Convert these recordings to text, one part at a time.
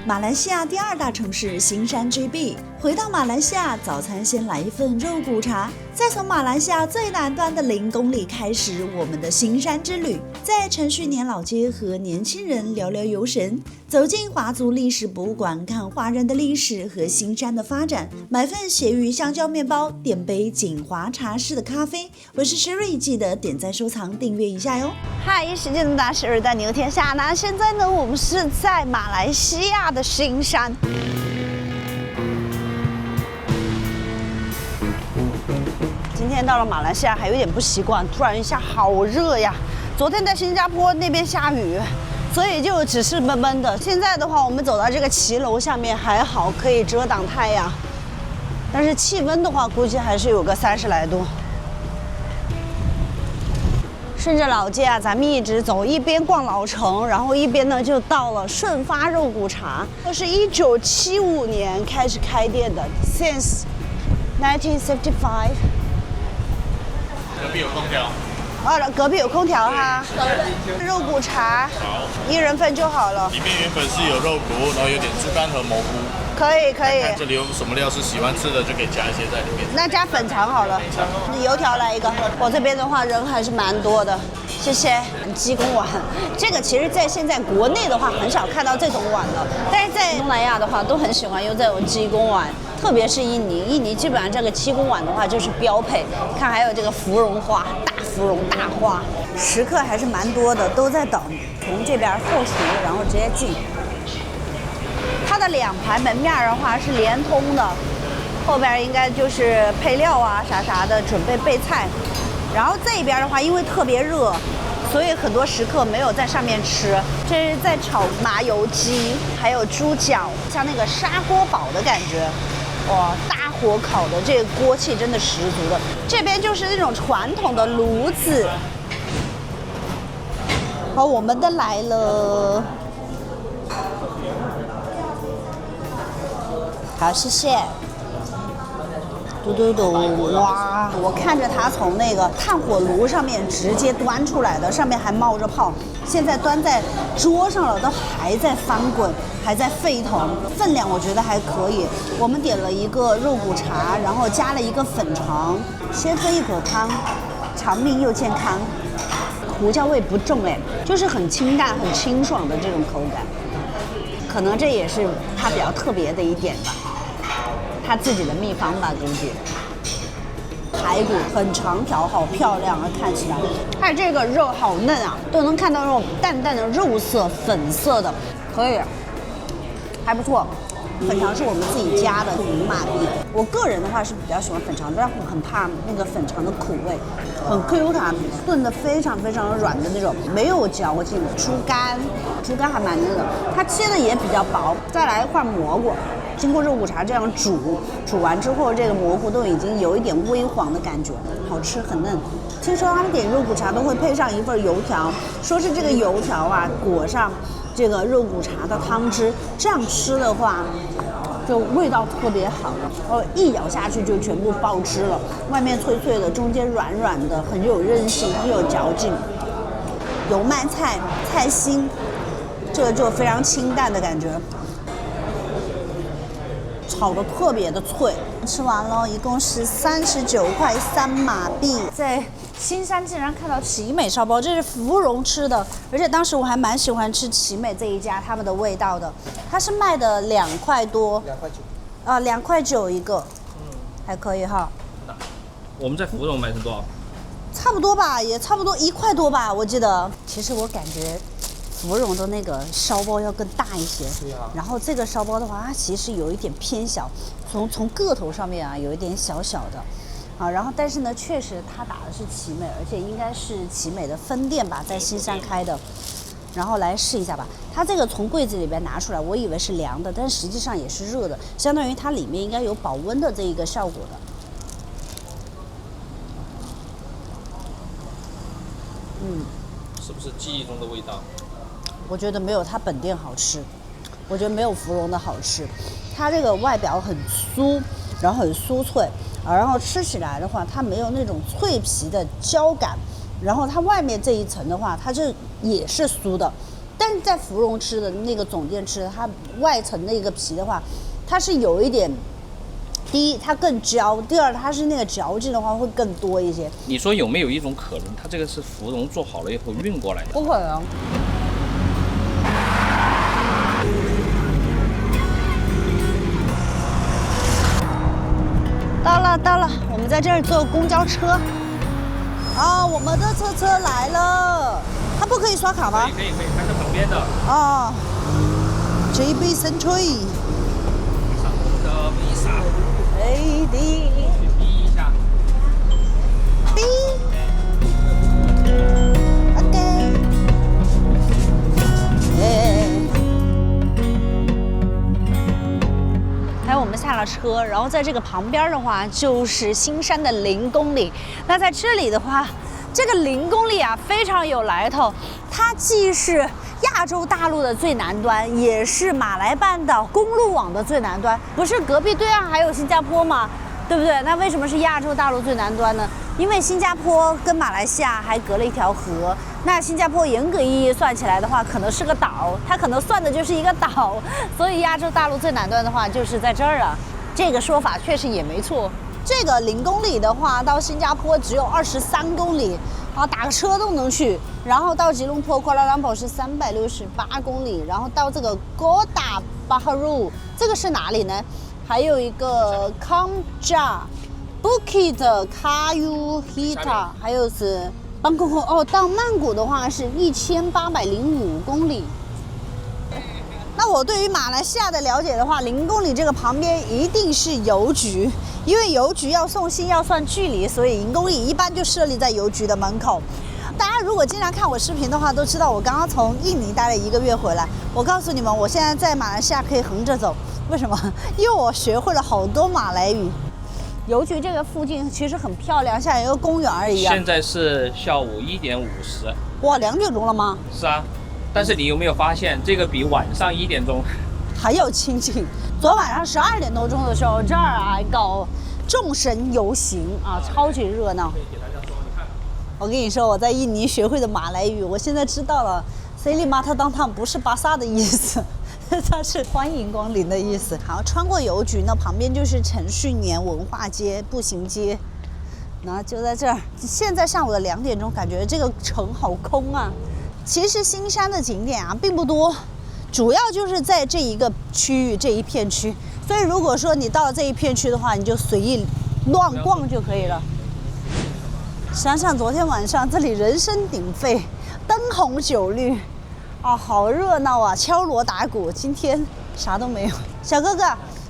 马来西亚第2大城市新山 GB。回到马来西亚，早餐先来一份肉骨茶，再从马来西亚最南端的0公里开始我们的新山之旅。在程序年老街和年轻人聊聊游神，走进华族历史博物馆看华人的历史和新山的发展，买份咸鱼香蕉面包，点杯锦华茶室的咖啡。我是 Sherry， 记得点赞、收藏、订阅一下哟。嗨，时间的大Sherry带你游天下。那现在呢，我们是在马来西亚的新山。今天到了马来西亚还有点不习惯，突然一下好热呀！昨天在新加坡那边下雨，所以就只是闷闷的。现在的话，我们走到这个骑楼下面还好，可以遮挡太阳，但是气温的话，估计还是有个30来度。顺着老街啊，咱们一直走，一边逛老城，然后一边呢就到了顺发肉骨茶。这是1975年开始开店的 ，since 1975。隔壁有空调。隔壁有空调哈。肉骨茶，1人份就好了。里面原本是有肉骨，然后有点猪肝和蘑菇。可以。看这里有什么料是喜欢吃的，就可以加一些在里面。那加粉肠好了。油条来一个。我这边的话人还是蛮多的，谢谢。鸡公碗，这个其实在现在国内的话很少看到这种碗的，但是在东南亚的话都很喜欢用这种鸡公碗。特别是印尼基本上这个鸡公碗的话就是标配。看还有这个芙蓉花，大芙蓉大花，食客还是蛮多的，都在等。从这边后厨，然后直接进。它的2排门面的话是连通的，后边应该就是配料啊啥的，准备备菜。然后这边的话，因为特别热，所以很多食客没有在上面吃。这是在炒麻油鸡，还有猪脚，像那个砂锅煲的感觉。哇，大火烤的这个锅气真的十足的。这边就是那种传统的炉子。好，我们的来了。好，谢谢。嘟，哇！我看着它从那个炭火炉上面直接端出来的，上面还冒着泡，现在端在桌上了，都还在翻滚，还在沸腾。分量我觉得还可以。我们点了一个肉骨茶，然后加了一个粉肠，先喝一口汤，长命又健康。胡椒味不重哎，就是很清淡、很清爽的这种口感。可能这也是它比较特别的一点吧。他自己的秘方吧，估计。排骨很长条，好漂亮啊，看起来。它这个肉好嫩啊，都能看到那种淡淡的肉色、粉色的，可以，还不错。粉肠是我们自己加的5马币。我个人的话是比较喜欢粉肠，但是很怕那个粉肠的苦味，很 Q 弹，炖得非常软的那种，没有嚼劲。猪肝还蛮嫩的，它切的也比较薄。再来一块蘑菇。经过肉骨茶这样煮完之后，这个蘑菇都已经有一点微黄的感觉，好吃很嫩。听说他们点肉骨茶都会配上一份油条，说是这个油条啊裹上这个肉骨茶的汤汁，这样吃的话就味道特别好，然后一咬下去就全部爆汁了，外面脆脆的，中间软的，很有韧性，很有嚼劲。油麦菜、菜心，这个就非常清淡的感觉。炒的特别的脆，吃完了，一共是39块3马币。在新山竟然看到奇美烧包，这是芙蓉吃的，而且当时我还蛮喜欢吃奇美这一家他们的味道的，它是卖的2块多，2块9，2块9一个，还可以哈。我们在芙蓉买成多少？差不多吧，也差不多1块多吧，我记得。其实我感觉芙蓉的那个烧包要更大一些，然后这个烧包的话，它其实有一点偏小，从个头上面啊有一点小的，啊，然后但是呢，确实它打的是奇美，而且应该是奇美的分店吧，在新山开的。然后来试一下吧，它这个从柜子里边拿出来，我以为是凉的，但实际上也是热的，相当于它里面应该有保温的这一个效果的。是不是记忆中的味道？我觉得没有它本店好吃，我觉得没有芙蓉的好吃。它这个外表很酥，然后很酥脆，然后吃起来的话，它没有那种脆皮的焦感，然后它外面这一层的话，它就也是酥的，但是在芙蓉吃的那个总店吃的，它外层那个皮的话，它是有一点，第一它更焦，第二它是那个嚼劲的话会更多一些。你说有没有一种可能，它这个是芙蓉做好了以后运过来的？不可能。到了，我们在这儿坐公交车。啊，我们的车来了，它不可以刷卡吗？可以，它是旁边的。哦，JB Century。上我的 Visa。哎的。逼一下。逼。OK。还有我们下了车，然后在这个旁边的话就是新山的0公里。那在这里的话，这个0公里啊非常有来头，它既是亚洲大陆的最南端，也是马来半岛公路网的最南端。不是隔壁对岸还有新加坡吗？对不对？那为什么是亚洲大陆最南端呢？因为新加坡跟马来西亚还隔了一条河。那新加坡严格意义算起来的话，可能是个岛，它可能算的就是一个岛，所以亚洲大陆最南端的话就是在这儿啊。这个说法确实也没错。这个0公里的话，到新加坡只有23公里啊，打个车都能去。然后到吉隆坡、Kuala Lumpur是368公里，然后到这个 Kota Baharu， 这个是哪里呢？还有一个 Kamja、Bukit Kayuhita， 还有是邦公公哦。到曼谷的话是1805公里。那我对于马来西亚的了解的话，0公里这个旁边一定是邮局，因为邮局要送信要算距离，所以0公里一般就设立在邮局的门口。大家如果经常看我视频的话，都知道我刚刚从印尼待了1个月回来。我告诉你们，我现在在马来西亚可以横着走，为什么？因为我学会了好多马来语。邮局这个附近其实很漂亮，像一个公园一样。现在是下午1点50。哇，2点钟了吗？是啊，但是你有没有发现，这个比晚上1点钟还要清静？昨晚上12点多钟的时候，这儿啊搞众神游行啊，超级热闹。我跟你说，我在印尼学会的马来语，我现在知道了。Selamat datang 不是巴萨的意思，它是欢迎光临的意思。好，穿过邮局呢，旁边就是陈训年文化街步行街，那就在这儿。现在上午的2点钟，感觉这个城好空啊。其实新山的景点啊并不多，主要就是在这一个区域这一片区。所以如果说你到了这一片区的话，你就随意乱逛就可以了。想想昨天晚上这里人声鼎沸，灯红酒绿，啊，好热闹啊，敲锣打鼓。今天啥都没有。小哥哥，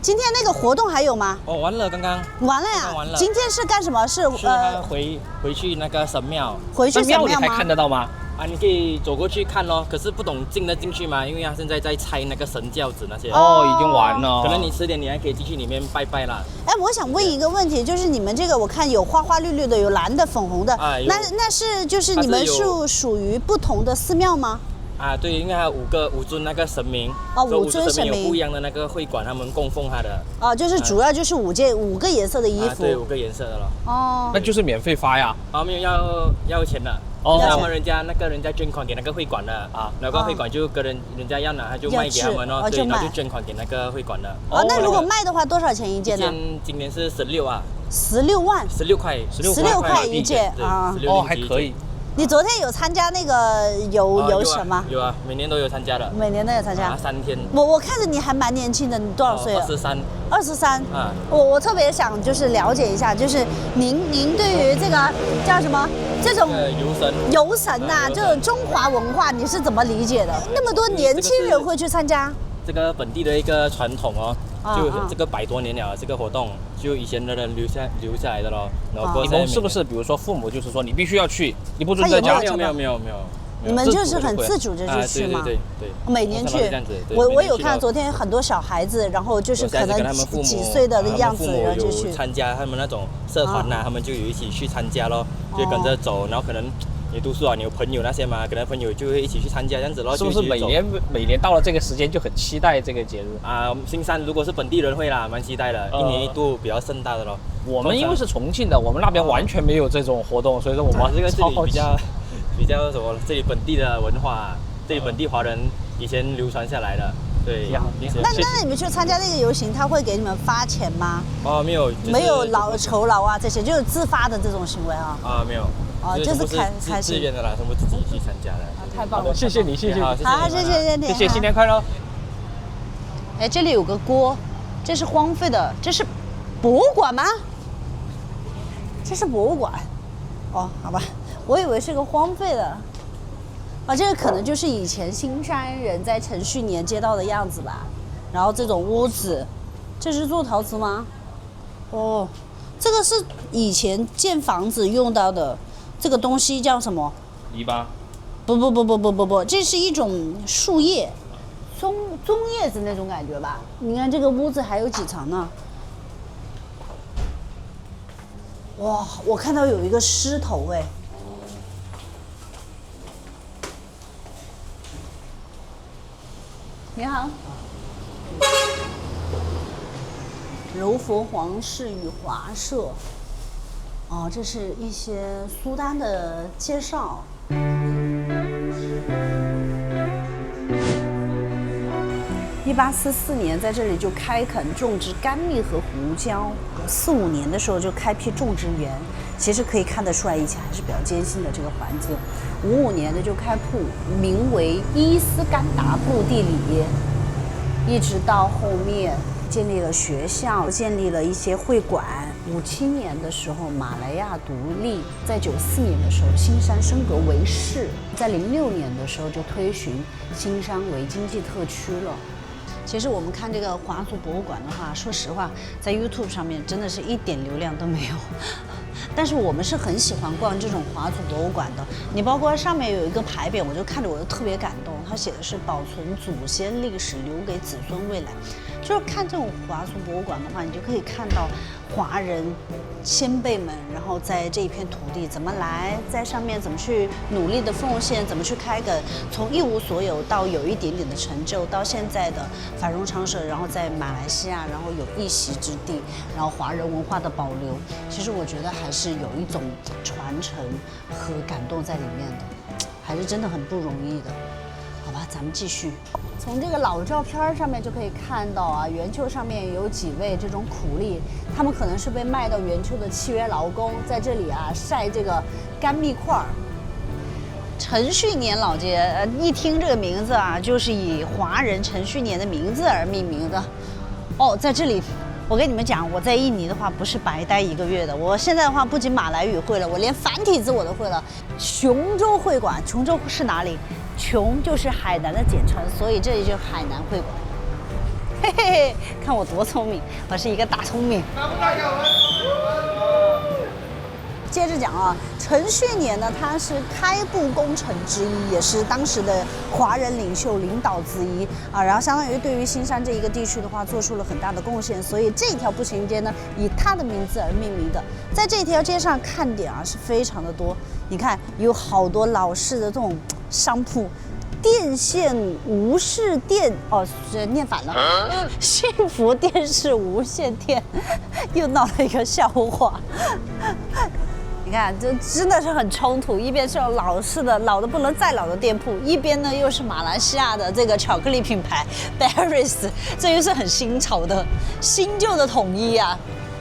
今天那个活动还有吗？哦，完了，刚刚完了呀。刚完了。今天是干什么？是回去那个神庙。回去神庙吗？你还看得到吗？啊，你可以走过去看咯，可是不懂进得进去吗？因为他现在在拆那个神教子那些。哦，已经完了。可能你迟点你还可以进去里面拜拜啦。哎，我想问一个问题，就是你们这个我看有花花绿绿的，有蓝的、粉红的，那是就是你们是属于不同的寺庙吗？啊，对，因为还有5尊那个神明。哦，5尊神明有不一样的那个会馆，他们供奉他的。哦，就是主要就是5个颜色的衣服。对，5个颜色的了。哦。那就是免费发呀？啊，没有要钱的。哦，他们人家捐款给那个会馆的啊，那个会馆就跟人家要拿，他就卖给他们哦，对，然后就捐款给那个会馆的。哦，那如果卖的话，多少钱一件呢？今年是16啊。16万。16块一件啊。哦，还可以。你昨天有参加那个游神吗？有啊，每年都有参加的。每年都有参加。3天。我看着你还蛮年轻的，你多少岁了？23。啊。我特别想就是了解一下，就是您对于这个叫什么这种游神呐，这种中华文化你是怎么理解的？那么多年轻人会去参加？这个本地的一个传统哦，就这个100多年了，这个活动就以前的人留下来的咯。你们是不是比如说父母就是说你必须要去，你不准在家？没有。你们就是很自主的就去吗？对。每年去。我有看昨天很多小孩子，然后就是可能几岁的样子，然后就去参加他们那种社团呐，他们就有一起去参加咯，就跟着走，然后可能。你读书啊，你有朋友那些嘛，可能朋友就会一起去参加这样子咯。是不是每年到了这个时间就很期待这个节日啊？新山如果是本地人会啦，蛮期待的，1年1度比较盛大的咯。我们因为是重庆的，我们那边完全没有这种活动，所以说我们这个这里比较什么，这里本地的文化，这里本地华人以前流传下来的。对，那你们去参加那个游行，他会给你们发钱吗？哦，没有，没有酬劳啊，这些就是自发的这种行为啊。啊，没有。哦，就是开自愿的啦，全部自己去参加的。太棒了！谢谢你，谢谢。好，谢谢你，谢谢，新年快乐。哎，这里有个锅，这是荒废的，这是博物馆吗？这是博物馆。哦，好吧，我以为是个荒废的。啊，这个可能就是以前新山人在程序年街道的样子吧。然后这种屋子，这是做陶瓷吗？哦，这个是以前建房子用到的，这个东西叫什么？篱笆。不，这是一种树叶，棕叶子那种感觉吧。你看这个屋子还有几层呢？哇，我看到有一个狮头哎。你好，柔佛皇室与华社。哦，这是一些苏丹的介绍。1844年在这里就开垦种植甘蜜和胡椒，45年的时候就开辟种植园。其实可以看得出来，以前还是比较艰辛的这个环境。55年的就开铺，名为伊斯干达布地里，一直到后面建立了学校，建立了一些会馆。57年的时候，马来亚独立；在94年的时候，新山升格为市；在06年的时候就推行新山为经济特区了。其实我们看这个华族博物馆的话，说实话，在 YouTube 上面真的是一点流量都没有。但是我们是很喜欢逛这种华族博物馆的。你包括上面有一个牌匾，我就看着我就特别感动。它写的是保存祖先历史，留给子孙未来。就是看这种华族博物馆的话，你就可以看到华人先辈们，然后在这一片土地怎么来，在上面怎么去努力的奉献，怎么去开垦，从一无所有到有一点点的成就，到现在的繁荣昌盛，然后在马来西亚，然后有一席之地，然后华人文化的保留，其实我觉得还是有一种传承和感动在里面的，还是真的很不容易的。好吧，咱们继续。从这个老照片上面就可以看到啊，圆丘上面有几位这种苦力，他们可能是被卖到圆丘的契约劳工，在这里啊晒这个干蜜块儿。程序年老街，一听这个名字啊，就是以华人程序年的名字而命名的。哦，在这里，我跟你们讲，我在印尼的话不是白待1个月的，我现在的话不仅马来语会了，我连繁体字我都会了。琼州会馆，琼州是哪里？琼就是海南的简称，所以这里就是海南会馆。嘿嘿嘿，看我多聪明，我是一个大聪明。接着讲啊，程序年呢，他是开埠功臣之一，也是当时的华人领袖领导之一啊。然后相当于对于新山这一个地区的话，做出了很大的贡献，所以这条步行街呢，以他的名字而命名的。在这条街上看点啊是非常的多，你看有好多老式的这种商铺。电线无线电哦，念反了，幸福电视无线电，又闹了一个笑话。你看，这真的是很冲突。一边是老式的、老的不能再老的店铺，一边呢又是马来西亚的这个巧克力品牌 Barris， 这又是很新潮的、新旧的统一啊！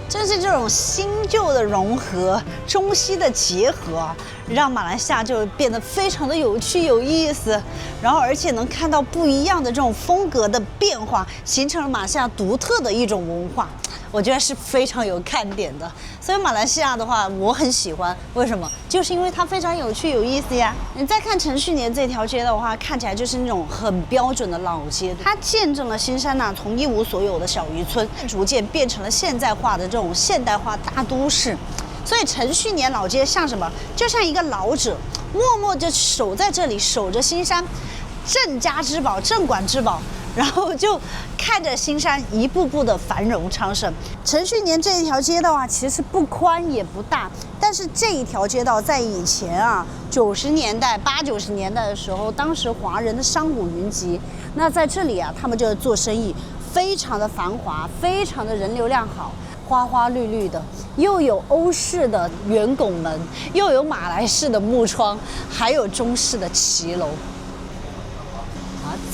正是这种新旧的融合、中西的结合，让马来西亚就变得非常的有趣、有意思。然后，而且能看到不一样的这种风格的变化，形成了马来西亚独特的一种文化。我觉得是非常有看点的。所以马来西亚的话，我很喜欢。为什么？就是因为它非常有趣、有意思呀。你再看程序年这条街的话，看起来就是那种很标准的老街，它见证了新山呐从一无所有的小渔村，逐渐变成了现代化的这种现代化大都市。所以程序年老街像什么？就像一个老者，默默地守在这里，守着新山，镇家之宝、镇馆之宝。然后就看着新山一步步的繁荣昌盛。程序年这一条街道啊，其实不宽也不大，但是这一条街道在以前啊，90年代、80、90年代的时候，当时华人的商贾云集，那在这里啊，他们就做生意，非常的繁华，非常的人流量好。花花绿绿的，又有欧式的圆拱门，又有马来式的木窗，还有中式的骑楼。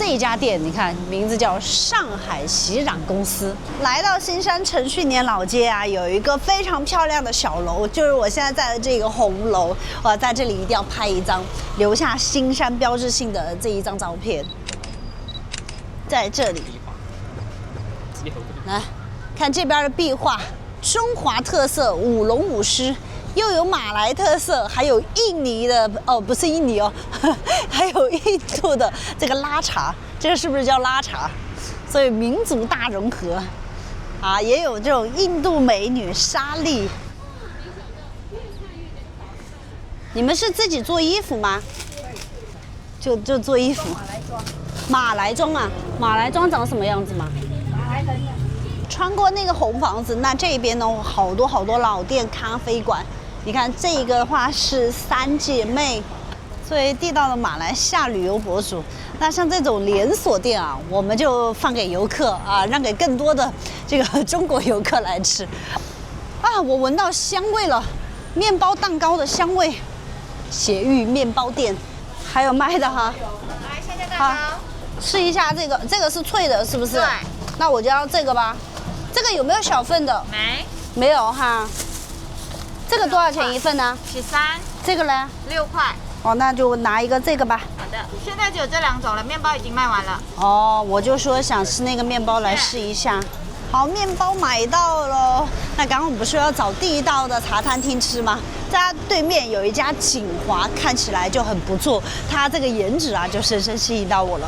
这一家店，你看名字叫上海洗染公司。来到新山程序年老街啊，有一个非常漂亮的小楼，就是我现在在的这个红楼。我在这里一定要拍一张，留下新山标志性的这一张照片。在这里，来看这边的壁画，中华特色舞龙舞狮。又有马来特色，还有印尼的哦，不是印尼哦，还有印度的这个拉茶，这个是不是叫拉茶？所以民族大融合啊，也有这种印度美女莎莉。你们是自己做衣服吗？就做衣服。马来装啊，马来装长什么样子吗？马来人。穿过那个红房子，那这边呢，好多好多老店、咖啡馆。你看这个的话是三姐妹，作为地道的马来西亚旅游博主，那像这种连锁店啊，我们就放给游客啊，让给更多的这个中国游客来吃。啊，我闻到香味了，面包蛋糕的香味。血玉面包店，还有卖的哈。来，现在蛋糕。试一下这个，这个是脆的，是不是？对。那我就要这个吧。这个有没有小份的？没有哈。这个多少钱一份呢？13。这个呢？6块。哦，那就拿一个这个吧。好的，现在只有这2种了，面包已经卖完了。哦，我就说想吃那个面包来试一下。好，面包买到了。那刚刚我们不是要找地道的茶餐厅吃吗？在它对面有一家锦华，看起来就很不错，它这个颜值啊就深深吸引到我了。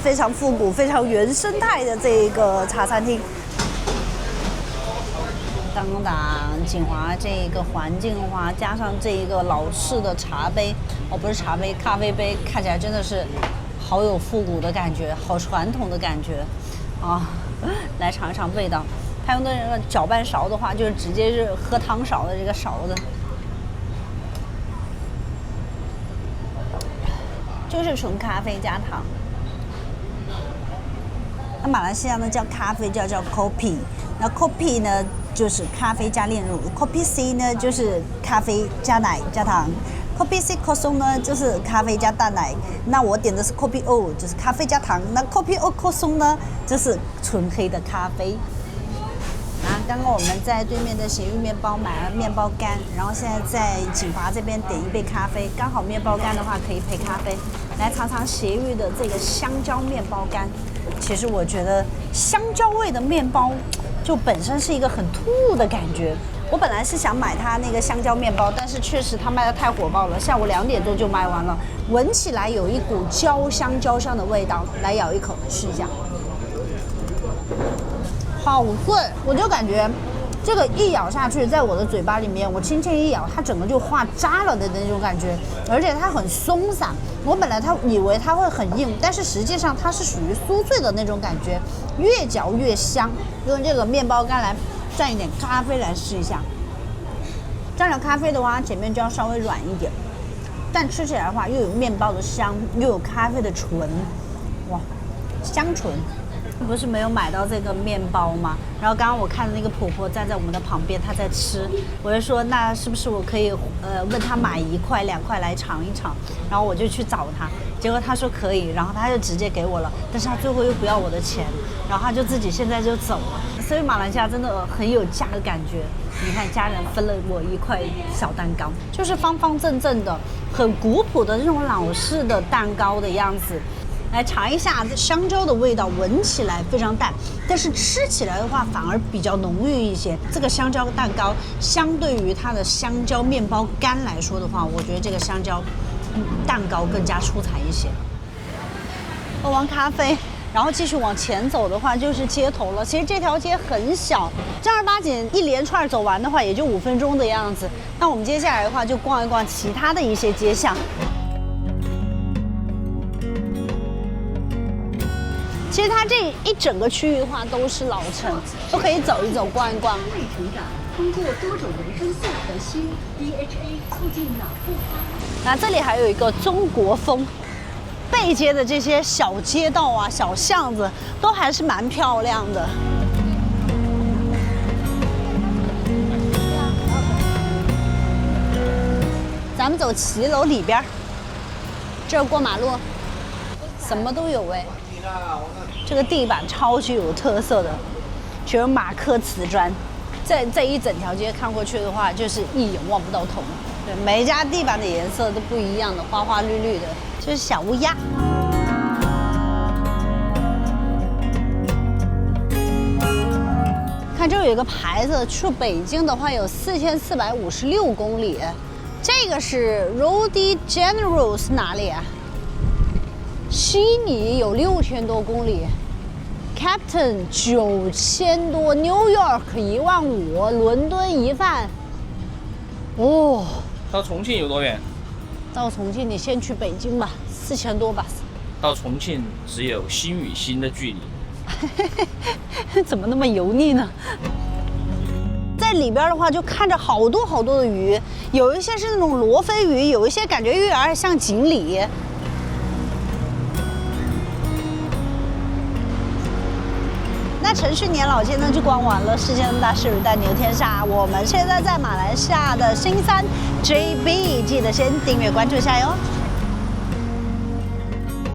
非常复古、非常原生态的这个茶餐厅。当当，锦华这个环境的话，加上这一个老式的茶杯，哦，不是茶杯，咖啡杯，看起来真的是好有复古的感觉，好传统的感觉啊！来尝一尝味道。它用的那个搅拌勺的话，就是直接是喝汤勺的这个勺子，就是纯咖啡加糖。那马来西亚呢叫咖啡叫 kopi， 那 kopi 呢就是咖啡加炼乳 ，kopi C 呢就是咖啡加奶加糖 ，kopi C kosong 呢就是咖啡加淡奶。那我点的是 kopi O， 就是咖啡加糖。那 kopi O kosong 呢就是纯黑的咖啡。然后刚刚我们在对面的咸鱼面包买了面包干，然后现在在锦华这边点一杯咖啡，刚好面包干的话可以配咖啡。来尝尝咸鱼的这个香蕉面包干。其实我觉得香蕉味的面包就本身是一个很突兀的感觉。我本来是想买它那个香蕉面包，但是确实它卖的太火爆了，下午2点多就卖完了，闻起来有一股焦香的味道。来咬一口试一下，好脆，我就感觉这个一咬下去，在我的嘴巴里面，我轻轻一咬，它整个就化渣了的那种感觉，而且它很松散。我本来以为它会很硬，但是实际上它是属于酥脆的那种感觉，越嚼越香。用这个面包干来蘸一点咖啡来试一下，蘸了咖啡的话，前面就要稍微软一点，但吃起来的话又有面包的香，又有咖啡的醇，哇，香醇。不是没有买到这个面包吗？然后刚刚我看到那个婆婆站在我们的旁边，她在吃，我就说那是不是我可以问她买1块2块来尝一尝？然后我就去找她，结果她说可以，然后她就直接给我了，但是她最后又不要我的钱，然后她就自己现在就走了。所以马来西亚真的很有家的感觉。你看家人分了我1块小蛋糕，就是方方正正的，很古朴的那种老式的蛋糕的样子。来尝一下香蕉的味道，闻起来非常淡，但是吃起来的话反而比较浓郁一些。这个香蕉蛋糕相对于它的香蕉面包干来说的话，我觉得这个香蕉蛋糕更加出彩一些。喝完咖啡，然后继续往前走的话就是街头了。其实这条街很小，正儿八经一连串走完的话也就5分钟的样子。那我们接下来的话就逛一逛其他的一些街巷。其实它这一整个区域的话都是老城，都可以走一走、逛一逛。通过多种维生素和锌 DHA 促进脑部发展。那这里还有一个中国风，背街的这些小街道啊、小巷子都还是蛮漂亮的。咱们走骑楼里边，这儿过马路。什么都有哎。这个地板超级有特色的，全是马克瓷砖，在一整条街看过去的话，就是一眼望不到头。对，每一家地板的颜色都不一样的，花花绿绿的。这是小乌鸦。看这有一个牌子，去北京的话有4456公里。这个是 Rio de Janeiro 是哪里啊？悉尼有6000多公里 ，Captain 9000多 ，New York 15000，伦敦1万。哦，到重庆有多远？到重庆你先去北京吧，4000多吧。到重庆只有心与心的距离。怎么那么油腻呢？在里边的话，就看着好多好多的鱼，有一些是那种罗非鱼，有一些感觉有点像锦鲤。那程序年老街呢就逛完了，世界那么大，事带你游天下。我们现在在马来西亚的新山 JB， 记得先订阅关注一下哟。